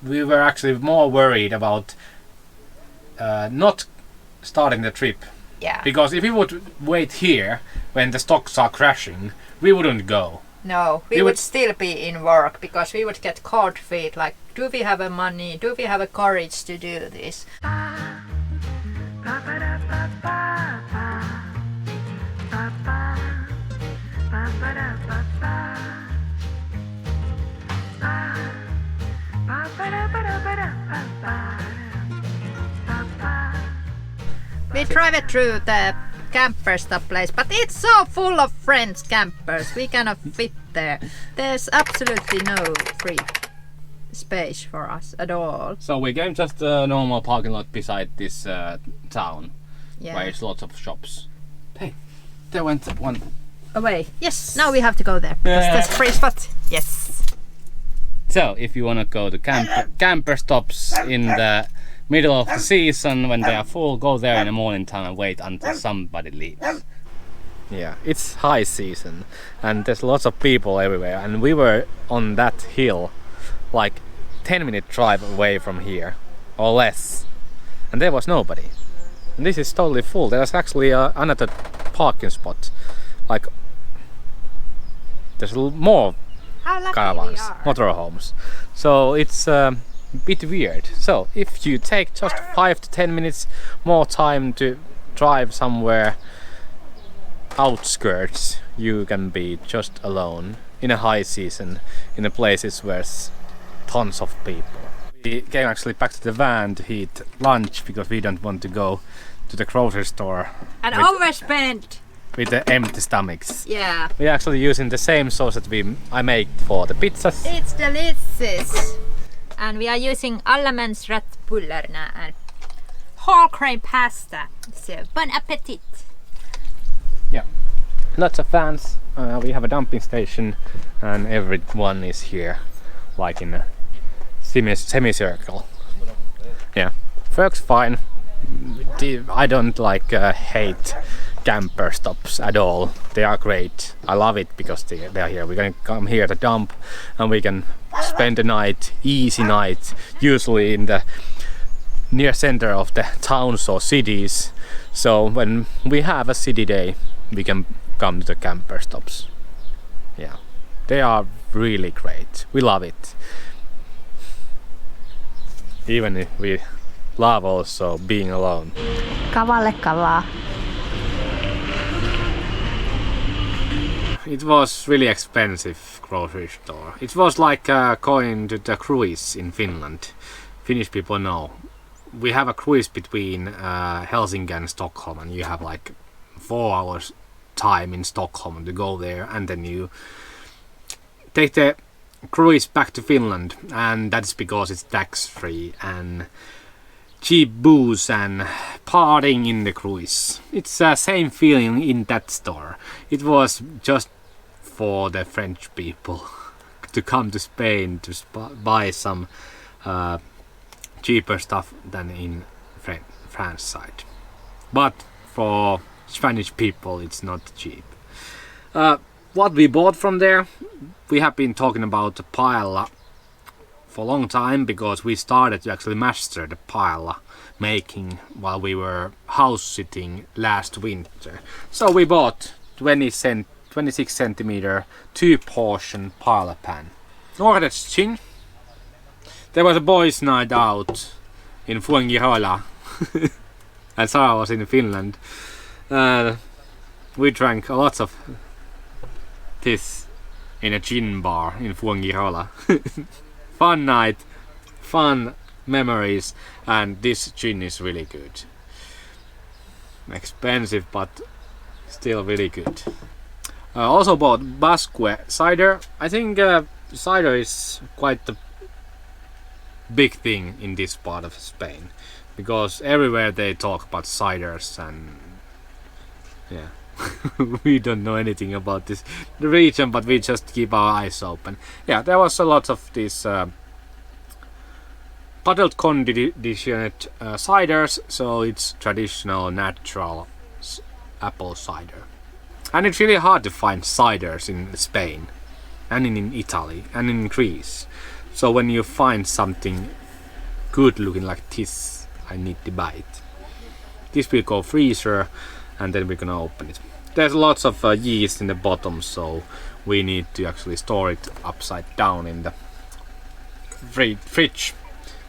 we were actually more worried about not starting the trip. Yeah. Because if we would wait here when the stocks are crashing, we wouldn't go. No, we would still be in work because we would get cold feet. Like, do we have the money? Do we have the courage to do this? We drive through the camper stop place, but it's so full of friends campers. We cannot fit there. There's absolutely no free space for us at all. So we came just a normal parking lot beside this town, Yeah. where it's lots of shops. Hey, there went one. Away. Yes, now we have to go there because there's a free spot. Yes. So if you wanna go to camper stops in the middle of the season when they are full, go there in the morning time and wait until somebody leaves. Yeah, it's high season and there's lots of people everywhere, and we were on that hill like 10-minute drive away from here or less, and there was nobody. And this is totally full. There's actually another parking spot, like there's more caravans, motorhomes. So it's bit weird. So if you take just 5 to 10 minutes more time to drive somewhere outskirts, you can be just alone in a high season in the places where tons of people. We came actually back to the van to eat lunch because we don't want to go to the grocery store And overspent. with the empty stomachs. Yeah. We're actually using the same sauce that I made for the pizzas. It's delicious. And we are using Allemans Rättbullarna and whole grain pasta. So bon appetit. Yeah, lots of fans. We have a dumping station and everyone is here like in a semicircle. Yeah, works fine. I don't like hate camper stops at all. They are great. I love it because they are here. We're gonna come here to dump and we can spend the night, easy night, usually in the near center of the towns or cities. So when we have a city day, we can come to the camper stops. Yeah, they are really great. We love it. Even if we love also being alone. Kavalle kavaa. It was really expensive grocery store. It was like going to the cruise in Finland. Finnish people know. We have a cruise between Helsinki and Stockholm, and you have like 4 hours time in Stockholm to go there, and then you take the cruise back to Finland, and that's because it's tax-free and cheap booze and partying in the cruise. It's the same feeling in that store. It was just for the French people to come to Spain to buy some cheaper stuff than in France side. But for Spanish people it's not cheap. What we bought from there, we have been talking about the paella for a long time because we started to actually master the paella making while we were house sitting last winter. So we bought 26 centimeter 2-portion paella pan. Nordetsin. There was a boys' night out in Fuengirola and Sarah was in Finland. We drank a lot of this in a gin bar in Fuengirola. Fun night, fun memories, and this gin is really good. Expensive but still really good. Also bought Basque cider. I think cider is quite a big thing in this part of Spain because everywhere they talk about ciders, and yeah. We don't know anything about the region, but we just keep our eyes open. Yeah, there was a lot of these bottled conditioned ciders, so it's traditional natural apple cider. And it's really hard to find ciders in Spain and in Italy and in Greece. So when you find something good looking like this, I need to buy it. This will go freezer and then we're gonna open it. There's lots of yeast in the bottom, so we need to actually store it upside down in the fridge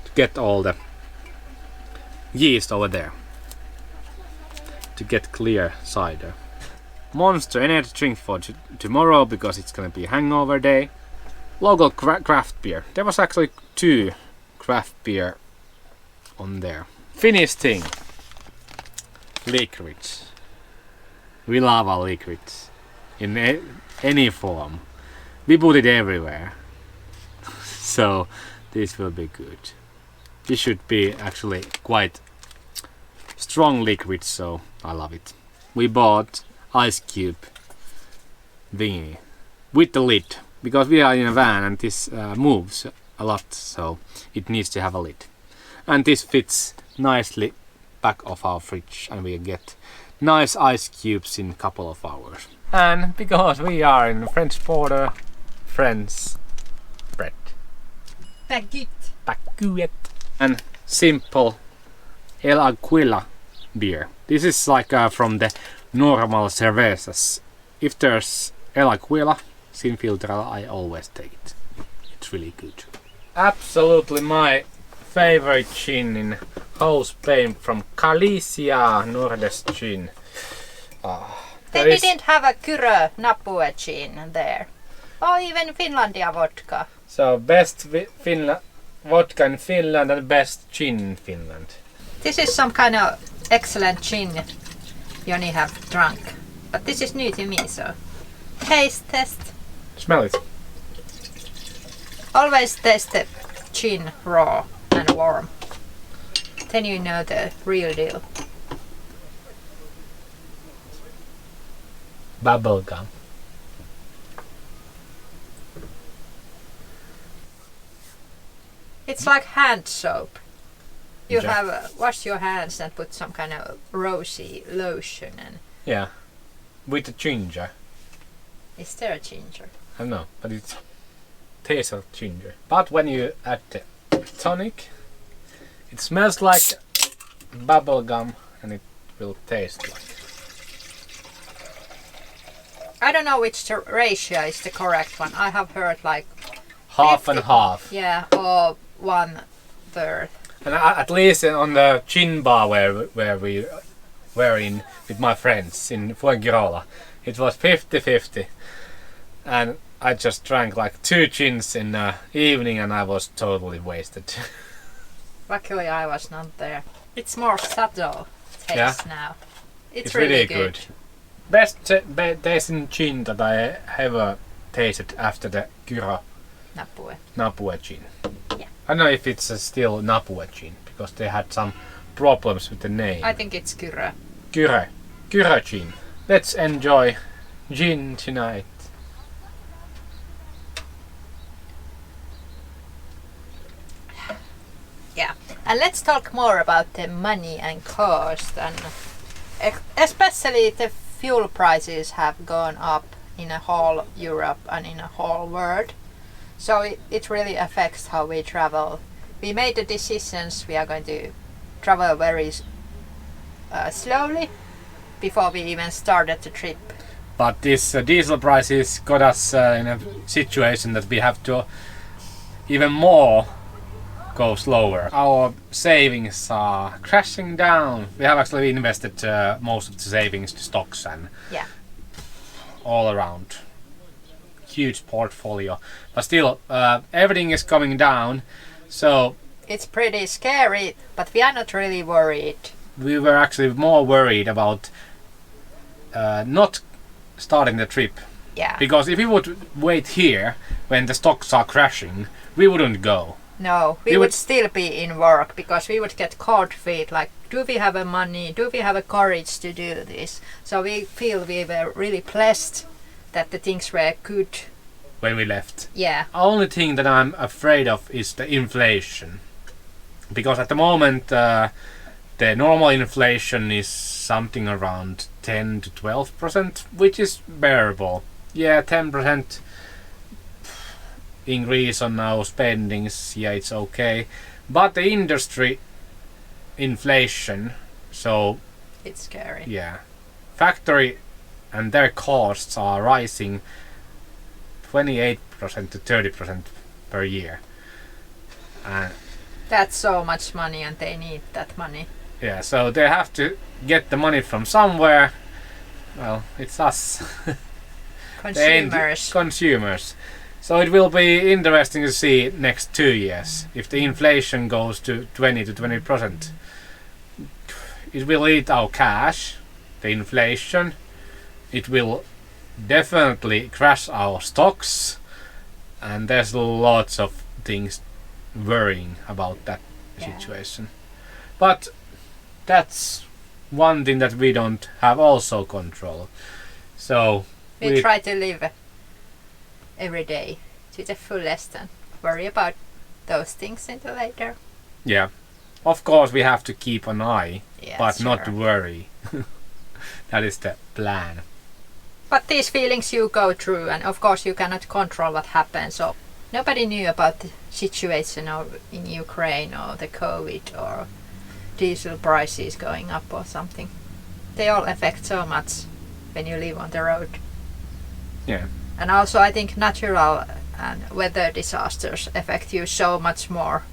to get all the yeast over there, to get clear cider. Monster energy drink for tomorrow because it's gonna be hangover day. Local craft beer. There was actually 2 craft beer on there. Finnish thing. Liquids. We love our liquids in any form. We put it everywhere. So this will be good. This should be actually quite strong liquid, so I love it. We bought ice cube thingy with the lid because we are in a van and this moves a lot, so it needs to have a lid. And this fits nicely back of our fridge and we get nice ice cubes in a couple of hours. And because we are in French border, French bread. Baguette. And simple El Aquila beer. This is like from the normal cervezas. If there's El Aquila, Sin Filtrala, I always take it. It's really good. Absolutely my favorite gin in whole Spain from Galicia, Nordest gin. They didn't have a Kyrö Napue gin there. Or even Finlandia vodka. So best vodka in Finland and best gin in Finland. This is some kind of excellent gin Joni have drunk. But this is new to me, so taste test. Smell it. Always taste the gin raw and warm. Then you know the real deal. Bubblegum. It's like hand soap. You Yeah. have wash your hands and put some kind of rosy lotion and... Yeah. With the ginger. Is there a ginger? I don't know, but it tastes of ginger. But when you add the tonic, it smells like bubblegum and it will taste like. I don't know which the ratio is the correct one. I have heard like Half and 50. half. Yeah, or 1/3. And at least on the gin bar where we were in with my friends in Fuengirola, it was 50-50. And I just drank like 2 gins in the evening and I was totally wasted. Luckily I was not there. It's more subtle taste now. It's really good. good. Best tasting gin that I ever tasted after the Kyrö Napue gin. Yeah. I don't know if it's still Napue gin because they had some problems with the name. I think it's Kyrö. Kyrö gin. Let's enjoy gin tonight. Yeah, and let's talk more about the money and cost, and especially the fuel prices have gone up in a whole Europe and in a whole world. So it really affects how we travel. We made the decisions we are going to travel very slowly before we even started the trip. But this diesel prices got us in a situation that we have to even more go slower. Our savings are crashing down. We have actually invested most of the savings to stocks and Yeah. all around. Huge portfolio. But still, everything is coming down. So It's pretty scary, but we are not really worried. we were actually more worried about not starting the trip. Yeah. Because if we would wait here when the stocks are crashing, we wouldn't go. No, we We would would- still be in work because we would get cold feet like, do we have a money? Do we have a courage to do this? So we feel we were really blessed that the things were good. When we left. Yeah, Only thing that I'm afraid of is the inflation. Because at the moment the normal inflation is something around 10 to 12%, which is bearable. Yeah, 10%. increase on our spendings, yeah, it's okay. But the industry inflation, so It's scary. yeah, factory and their costs are rising 28% to 30% per year. That's so much money, and they need that money. Yeah, so they have to get the money from somewhere. Well, it's us. Consumers. Consumers. So it will be interesting to see next 2 years if the inflation goes to 20 to 20%. It will eat our cash, the inflation. It will definitely crash our stocks, and there's lots of things worrying about that situation. But that's one thing that we don't have also control. So we try to live every day to the fullest and worry about those things until later. Yeah, of course we have to keep an eye, but sure. not worry. That is the plan. But these feelings you go through, and of course you cannot control what happens. So nobody knew about the situation in Ukraine or the COVID or diesel prices going up or something. They all affect so much when you live on the road. Yeah. And also I think natural and weather disasters affect you so much more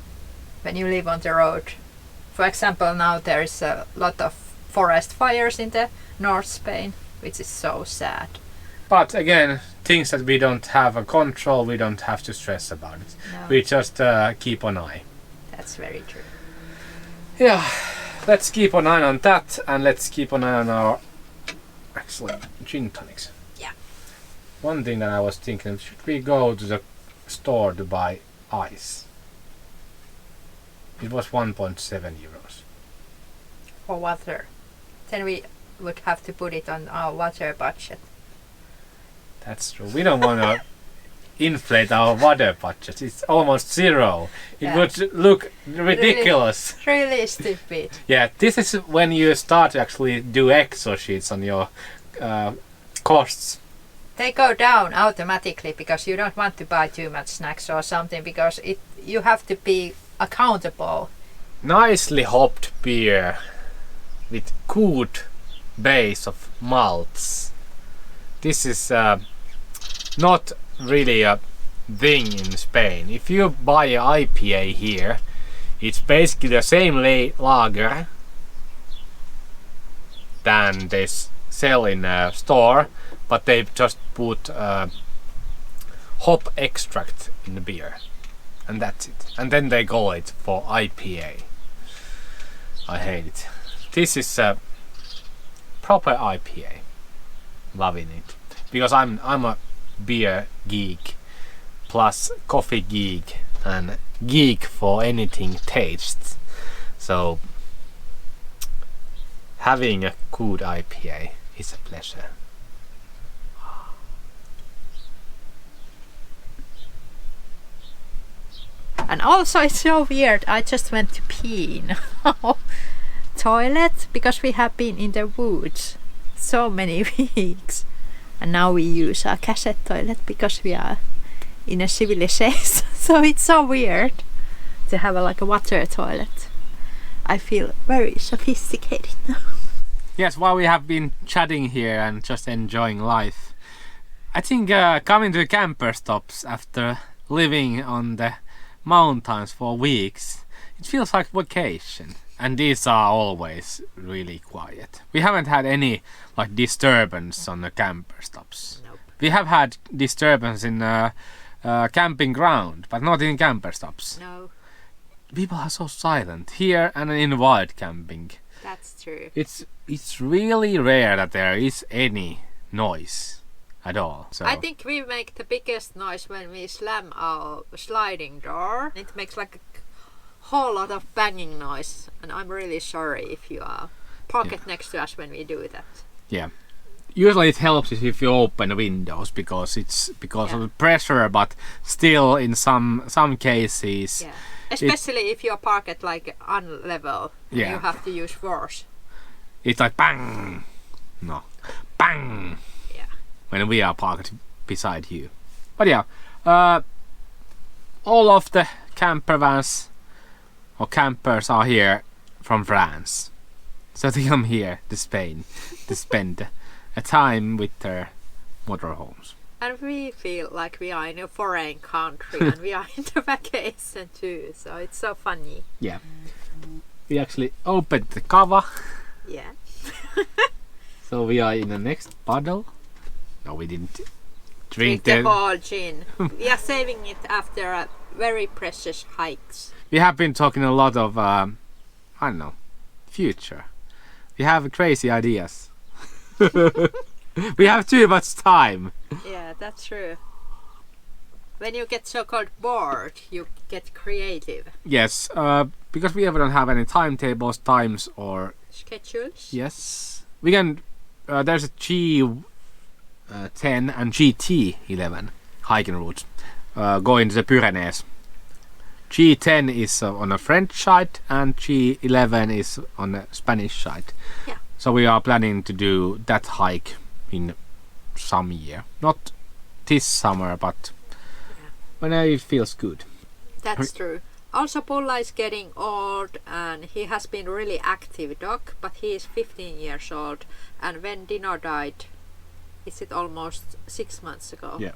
when you live on the road. For example, now there is a lot of forest fires in the North Spain, which is so sad. But again, things that we don't have a control, we don't have to stress about it. No. We just keep an eye. That's very true. Yeah, let's keep an eye on that, and let's keep an eye on our actually gin tonics. Yeah. One thing that I was thinking, should we go to the store to buy ice? It was 1.7 euros. For water. Then we would have to put it on our water budget. That's true. We don't want to inflate our water budget. It's almost zero. It would look ridiculous. Really stupid. Yeah, this is when you start to actually do Excel sheets on your costs. They go down automatically because you don't want to buy too much snacks or something, because you have to be accountable. Nicely hopped beer with good base of malts. This is not really a thing in Spain. If you buy an IPA here, it's basically the same lager than they sell in a store, but they just put hop extract in the beer, and that's it. And then they call it for IPA. I hate it. This is a proper IPA. Loving it, because I'm a beer geek plus coffee geek and geek for anything tastes. So having a good IPA is a pleasure. And also it's so weird, I just went to pee in our toilet because we have been in the woods so many weeks, and now we use our cassette toilet because we are in a civilization. So it's so weird to have like a water toilet. I feel very sophisticated now. Yes, while we have been chatting here and just enjoying life, I think coming to camper stops after living on the mountains for weeks, it feels like vacation. And these are always really quiet. We haven't had any like disturbance on the camper stops. Nope. We have had disturbance in camping ground, but not in camper stops. No, People are so silent here and in wild camping. that's true. It's really rare that there is any noise at all. So I think we make the biggest noise when we slam our sliding door. It makes like a whole lot of banging noise, and I'm really sorry if you are parked next to us when we do that. yeah. Usually it helps if you open the windows because it's because of the pressure, but still in some cases Yeah. Especially if you are parked like unlevel, Yeah. you have to use force. it's like bang, no, bang. Yeah. When we are parked beside you. But yeah, all of the camper vans or campers are here from France. So they come here to Spain to spend a time with their motorhomes. And we feel like we are in a foreign country and we are in the vacation too, so it's so funny. Yeah. We actually opened the cover. Yeah. So we are in the next puddle. No, we didn't drink the whole gin. We are saving it after a very precious hikes. We have been talking a lot of, I don't know, future. We have crazy ideas. We have too much time. Yeah, that's true. When you get so-called bored, you get creative. Yes, because we don't have any timetables, times, or schedules. Yes, we can. There's a G10 and GT11 hiking routes going to the Pyrenees. G10 is on the French side and G11 is on the Spanish side. Yeah. So we are planning to do that hike in some year. Not this summer, but whenever it feels good. That's true. Also, Paula is getting old and he has been really active dog, but he is 15 years old. And when Dino died, is it almost 6 months ago? Yeah.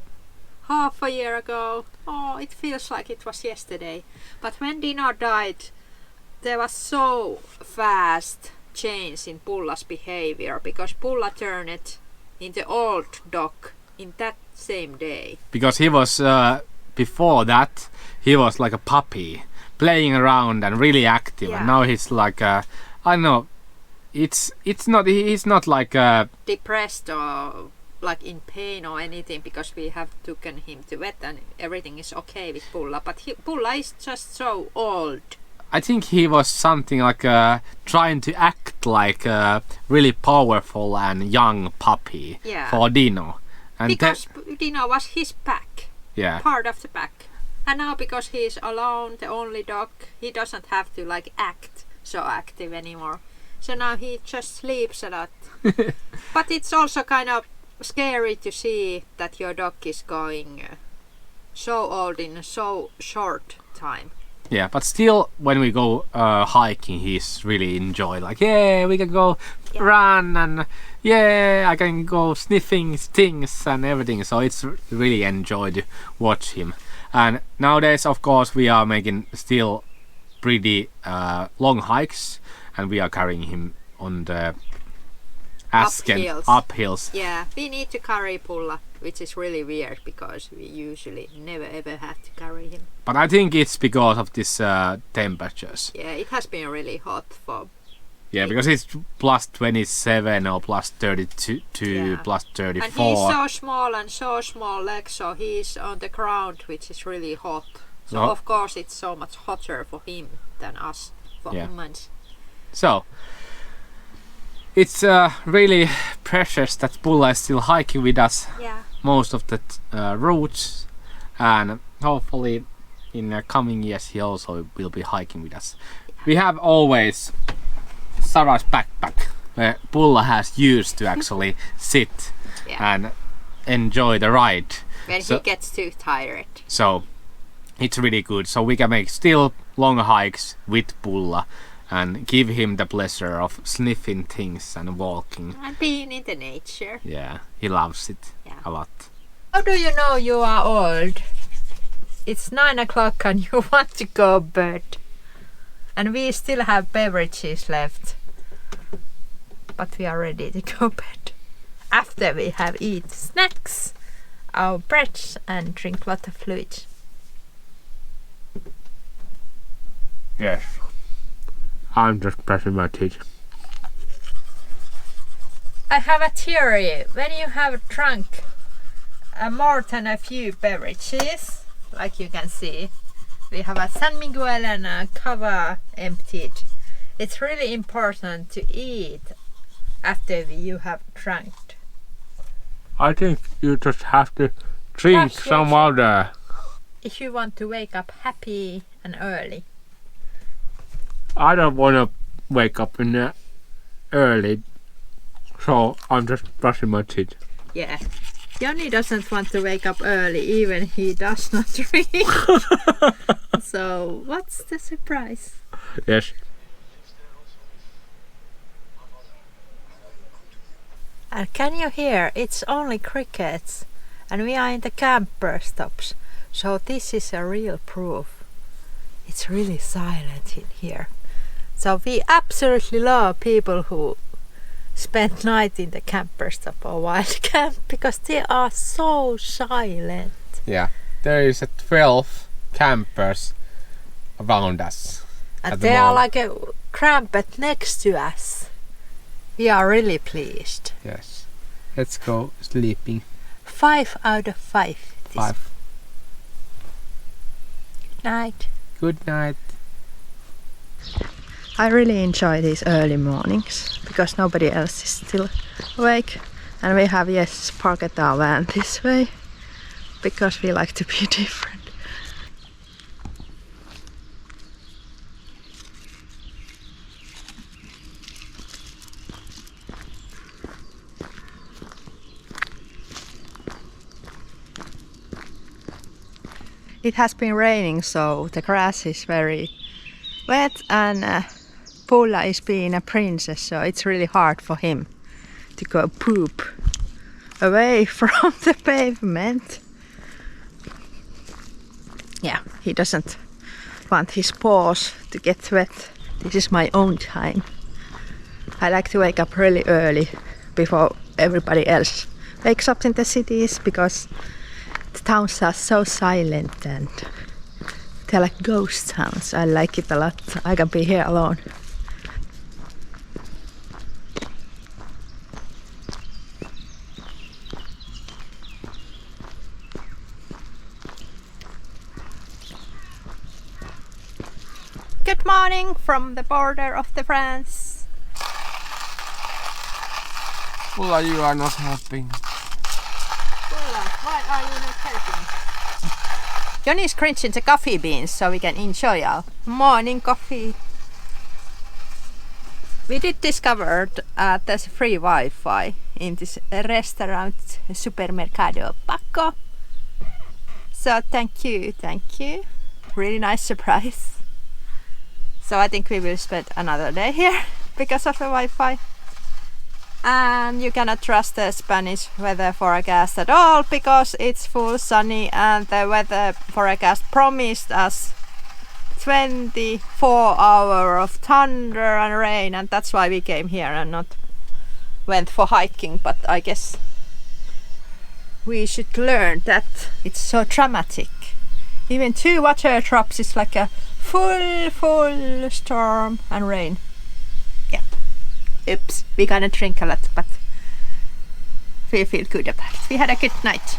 Half a year ago. Oh, it feels like it was yesterday. But when Dino died, there was so fast change in Paula's behavior because Paula turned into old dog in that same day. Because he was before that he was like a puppy playing around and really active, and now he's like I don't know. He's not like depressed or like in pain or anything because we have taken him to vet and everything is okay with Paula. But Paula is just so old. I think he was something like trying to act like a really powerful and young puppy for Dino. And because Dino was his pack, part of the pack. And now because he is alone, the only dog, he doesn't have to like act so active anymore. So now he just sleeps a lot. But it's also kind of scary to see that your dog is going so old in so short time. Yeah, but still, when we go hiking, he's really enjoyed. Like, yeah, we can go run, and yeah, I can go sniffing things and everything. So it's really enjoyed to watch him. And nowadays, of course, we are making still pretty long hikes, and we are carrying him on the uphills. Yeah, we need to carry Paula, which is really weird because we usually never ever have to carry him. But I think it's because of this temperatures. Yeah, it has been really hot for. Yeah, because it's plus 27 or plus 32, plus 34. And he's so small and so small legs, so he's on the ground, which is really hot. So of course it's so much hotter for him than us, for humans. So it's really precious that Paula is still hiking with us most of the routes, and hopefully in the coming years he also will be hiking with us. We have always Sarah's backpack where Paula has used to actually sit and enjoy the ride when he gets too tired. So it's really good, so we can make still long hikes with Paula and give him the pleasure of sniffing things and walking and being in the nature. Yeah, he loves it a lot. How do you know you are old? It's 9 o'clock and you want to go to bed. And we still have beverages left. But we are ready to go to bed. After we have eaten snacks, our breads, and drink a lot of fluids. Yes. I'm just brushing my teeth. I have a theory. When you have drunk more than a few beverages, like you can see, we have a San Miguel and a cava emptied. It's really important to eat after you have drunk. I think you just have to drink some water. If you want to wake up happy and early. I don't want to wake up in early, so I'm just brushing my teeth. Yeah, Johnny doesn't want to wake up early, even he does not drink. So, what's the surprise? Yes. And can you hear? It's only crickets. And we are in the camper stops. So this is a real proof. It's really silent in here. So we absolutely love people who spend night in the camper stop or wild camp because they are so silent. Yeah. There is 12 campers around us. And they are like a cramped next to us. We are really pleased. Yes. Let's go sleeping. 5 out of 5. 5. Good night. Good night. I really enjoy these early mornings because nobody else is still awake, and we have parked our van this way because we like to be different. It has been raining, so the grass is very wet, and Paula is being a princess, so it's really hard for him to go poop away from the pavement. Yeah, he doesn't want his paws to get wet. This is my own time. I like to wake up really early before everybody else wakes up in the cities because the towns are so silent and they're like ghost towns. I like it a lot. I can be here alone. Good morning from the border of the France. Paula, you are not helping. Paula, why are you not helping? Johnny is crunching the coffee beans so we can enjoy our morning coffee. We did discover that there's free Wi-Fi in this restaurant, Supermercado Paco. So thank you. Really nice surprise. So I think we will spend another day here because of the Wi-Fi. And you cannot trust the Spanish weather forecast at all because it's full sunny, and the weather forecast promised us 24 hours of thunder and rain, and that's why we came here and not went for hiking. But I guess we should learn that it's so dramatic. Even 2 water drops is like a full storm and rain. Yeah. Oops, we gonna drink a lot, but we feel good about it. We had a good night.